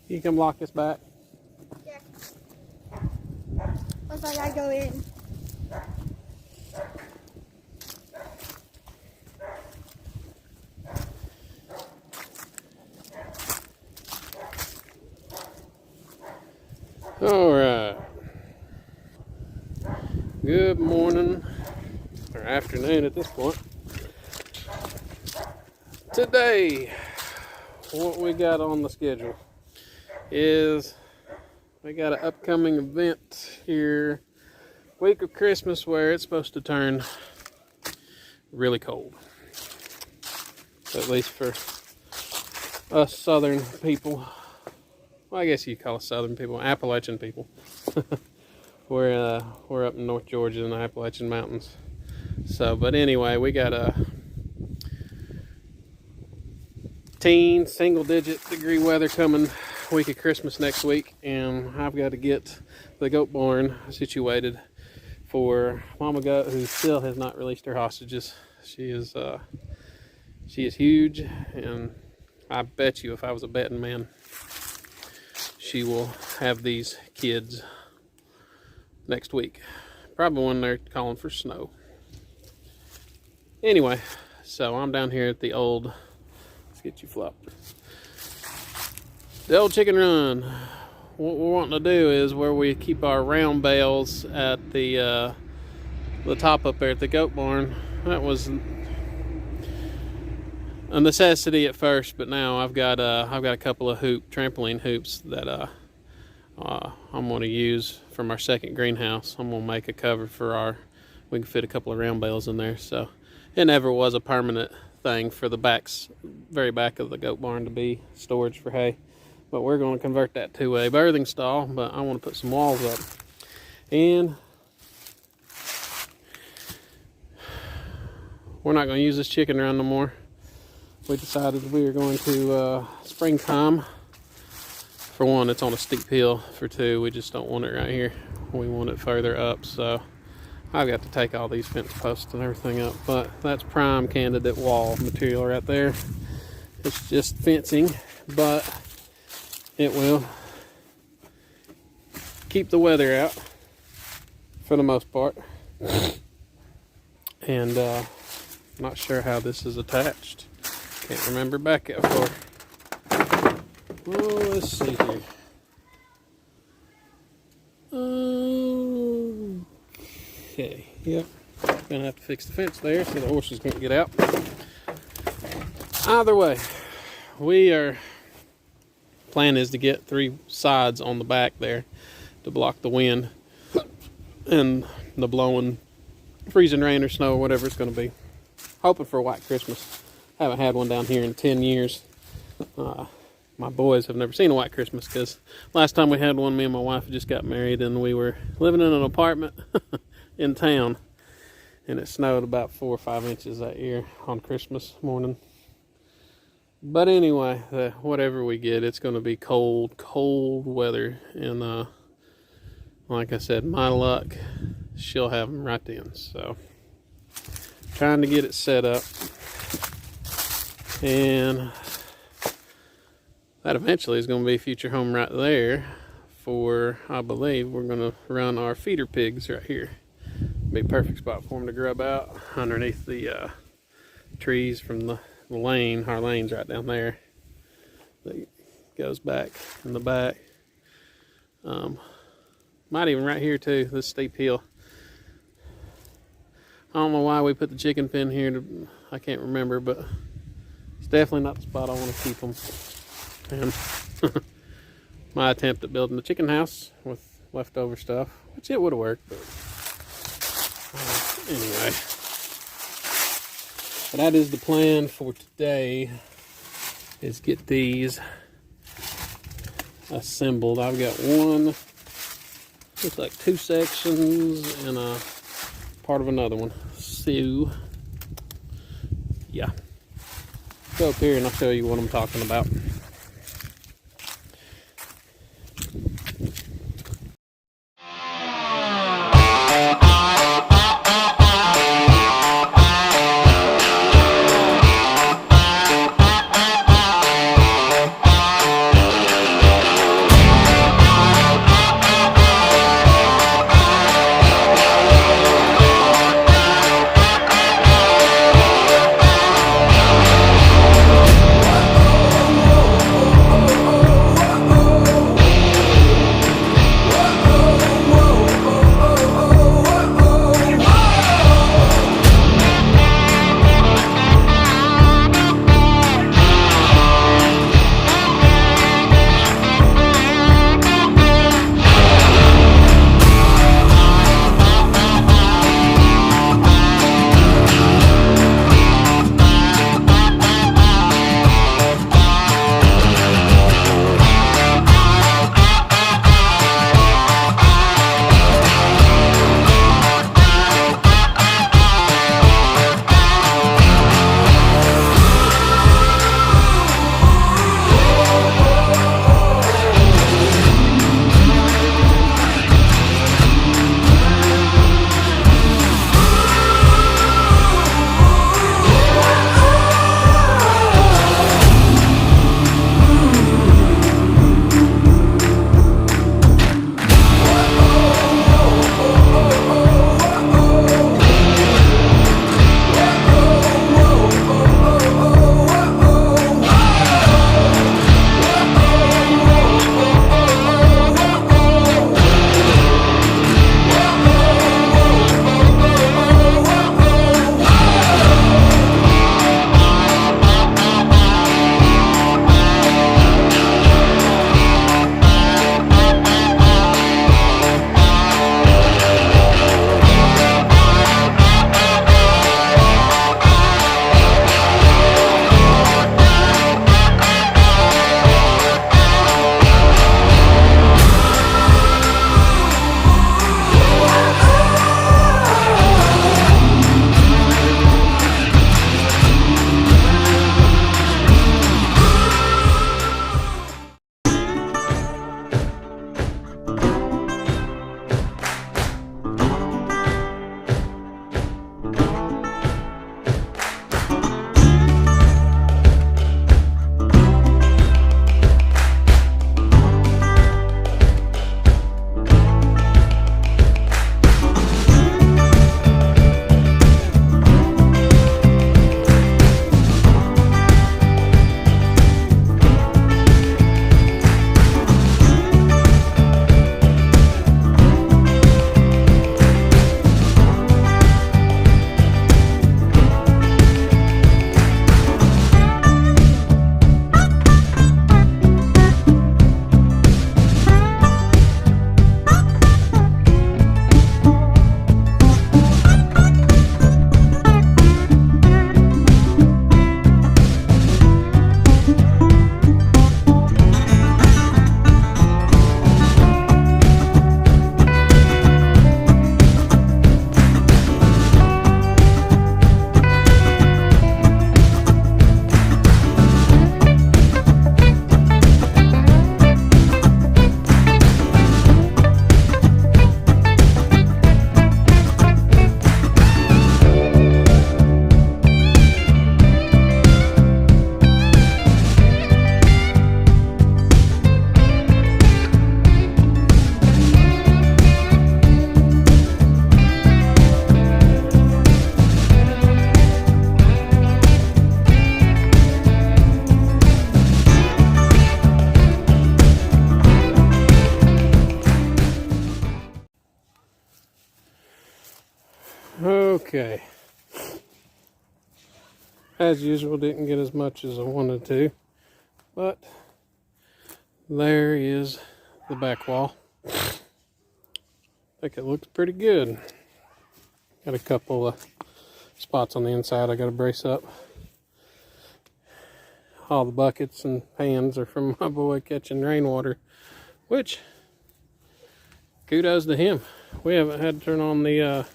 You come lock this back. Yeah. Looks like I go in. All right. Good morning, or afternoon at this point. Today, what we got on the schedule is we got an upcoming event here, week of Christmas, where it's supposed to turn really cold. At least for us southern people. Well, I guess you call us southern people, Appalachian people. We're up in North Georgia in the Appalachian Mountains. So, but anyway, we got a single-digit degree weather coming week of Christmas next week, and I've got to get the goat barn situated for Mama Goat, who still has not released her hostages. She is huge, and I bet you if I was a betting man, she will have these kids next week, probably when they're calling for snow. Anyway, so I'm down here at the old, let's get you flopped, the old chicken run. What we're wanting to do is where we keep our round bales at the top up there at the goat barn. That was a necessity at first, but now I've got a couple of trampoline hoops that I'm going to use from our second greenhouse. I'm going to make a cover for we can fit a couple of round bales in there. So it never was a permanent thing for the very back of the goat barn to be storage for hay, but we're going to convert that to a birthing stall. But I want to put some walls up, and we're not going to use this chicken run no more. We decided we were going to springtime. For one, it's on a steep hill. For two, we just don't want it right here. We want it further up. So I've got to take all these fence posts and everything up. But that's prime candidate wall material right there. It's just fencing, but it will keep the weather out for the most part. And not sure how this is attached. Can't remember back that far. Oh, let's see here. Okay, yep. Gonna have to fix the fence there so the horses can't get out. Either way, plan is to get 3 sides on the back there to block the wind and the blowing, freezing rain or snow or whatever it's gonna be. Hoping for a white Christmas. Haven't had one down here in 10 years. My boys have never seen a white Christmas because last time we had one, me and my wife just got married and we were living in an apartment in town, and it snowed about 4 or 5 inches that year on Christmas morning. But anyway, whatever we get, it's going to be cold weather, and like I said, my luck, she'll have them right then. So trying to get it set up, and that eventually is going to be a future home right there for, I believe, we're going to run our feeder pigs right here. Be a perfect spot for them to grub out underneath the trees from the lane. Our lane's right down there that goes back in the back. Might even right here too, this steep hill. I don't know why we put the chicken pen here. I can't remember, but it's definitely not the spot I want to keep them. And my attempt at building the chicken house with leftover stuff, which it would have worked, but anyway. But that is the plan for today, is get these assembled. I've got one, looks like 2 sections and a part of another one. So yeah, go up here and I'll show you what I'm talking about. Okay. As usual, didn't get as much as I wanted to, but there is the back wall. I think it looks pretty good. Got a couple of spots on the inside I got to brace up. All the buckets and pans are from my boy catching rainwater, which kudos to him. We haven't had to turn on the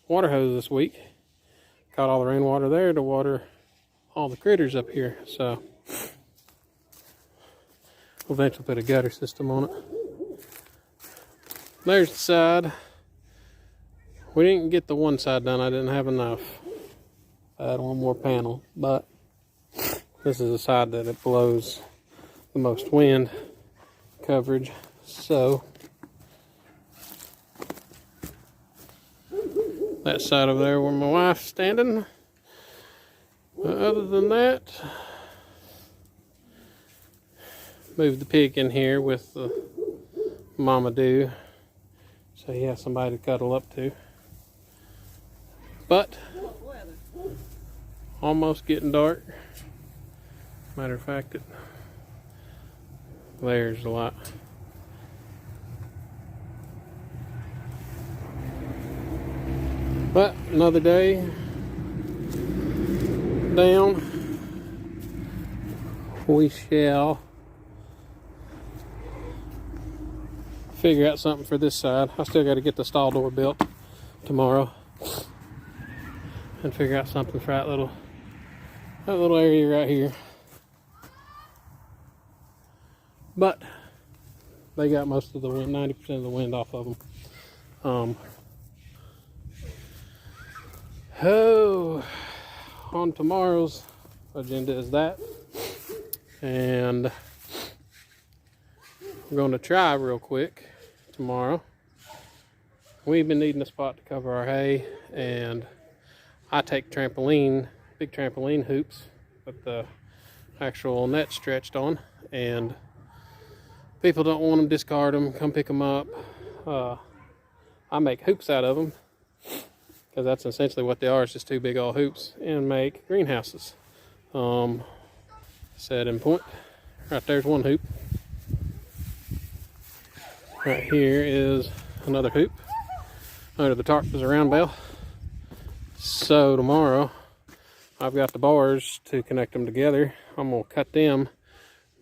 water hose this week. Caught all the rainwater there to water all the critters up here, so we'll eventually put a gutter system on it. There's the side. We didn't get the one side done. I didn't have enough. I had one more panel, but this is the side that it blows the most wind coverage. So that side over there where my wife's standing. But other than that, move the pig in here with the Mama Do, so he has somebody to cuddle up to. But almost getting dark. Matter of fact, there's a lot. But another day down. We shall figure out something for this side. I still got to get the stall door built tomorrow and figure out something for that little area right here. But they got most of the wind, 90% of the wind off of them. On tomorrow's agenda is that, and we're going to try real quick tomorrow. We've been needing a spot to cover our hay, and I take big trampoline hoops with the actual net stretched on, and people don't want them, discard them, come pick them up. I make hoops out of them, because that's essentially what they are. It's just two big old hoops, and make greenhouses. Set in point. Right there's one hoop. Right here is another hoop. Under the tarp is a round bale. So tomorrow, I've got the bars to connect them together. I'm gonna cut them,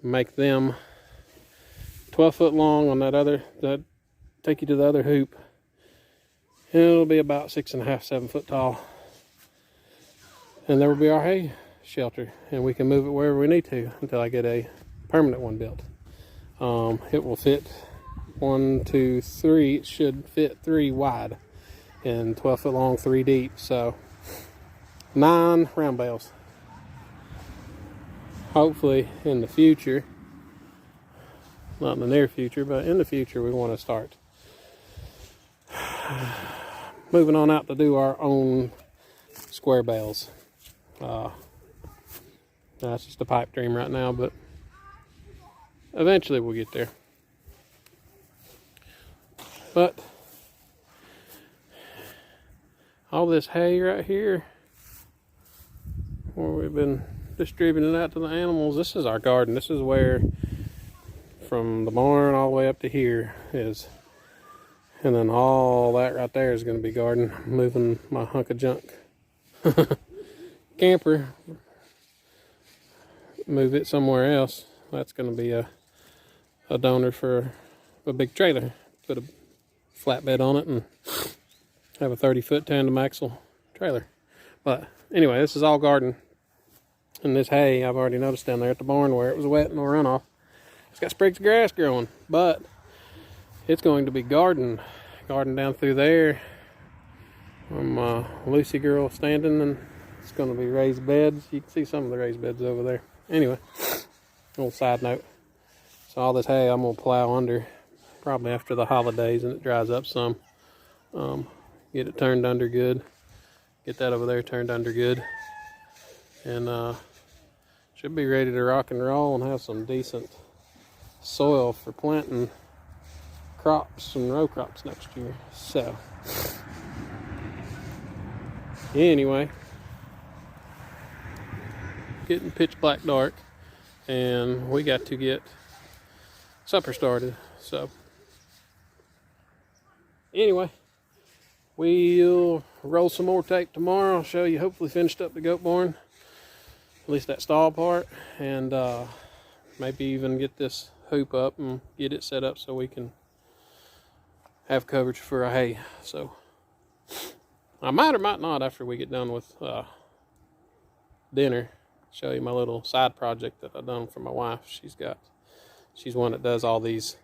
make them 12 foot long on that take you to the other hoop. And it'll be about 6.5, 7 foot tall. And there will be our hay shelter. And we can move it wherever we need to until I get a permanent one built. It will fit 1, 2, 3. It should fit 3 wide and 12 foot long, 3 deep. So 9 round bales. Hopefully in the future, not in the near future, but in the future, we want to start moving on out to do our own square bales. That's just a pipe dream right now, but eventually we'll get there. But all this hay right here, where we've been distributing it out to the animals, this is our garden. This is where, from the barn all the way up to here is. And then all that right there is going to be garden. I'm moving my hunk of junk camper, move it somewhere else. That's going to be a donor for a big trailer. Put a flatbed on it and have a 30-foot tandem axle trailer. But anyway, this is all garden. And this hay, I've already noticed down there at the barn where it was wet and no runoff, it's got sprigs of grass growing. But it's going to be garden down through there. My Lucy girl standing, and it's going to be raised beds. You can see some of the raised beds over there. Anyway, little side note. So all this hay I'm going to plow under probably after the holidays, and it dries up some. Get it turned under good. Get that over there turned under good. And should be ready to rock and roll and have some decent soil for planting crops and row crops next year. So Anyway, getting pitch black dark, and we got to get supper started. So anyway, we'll roll some more tape tomorrow. I'll show you hopefully finished up the goat barn, at least that stall part, and maybe even get this hoop up and get it set up so we can have coverage for a hay. So I might or might not, after we get done with dinner, show you my little side project that I've done for my wife. She's one that does all these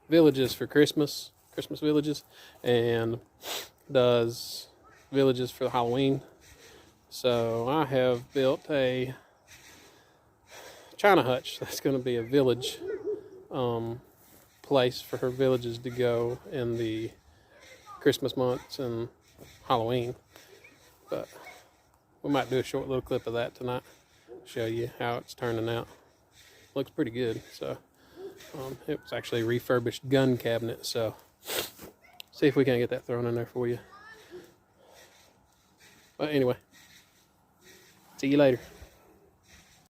villages for Christmas villages, and does villages for Halloween. So I have built a China hutch that's going to be a village place for her villages to go in the Christmas months and Halloween. But we might do a short little clip of that tonight, show you how it's turning out. Looks pretty good. So it was actually a refurbished gun cabinet, so see if we can get that thrown in there for you. But anyway, see you later.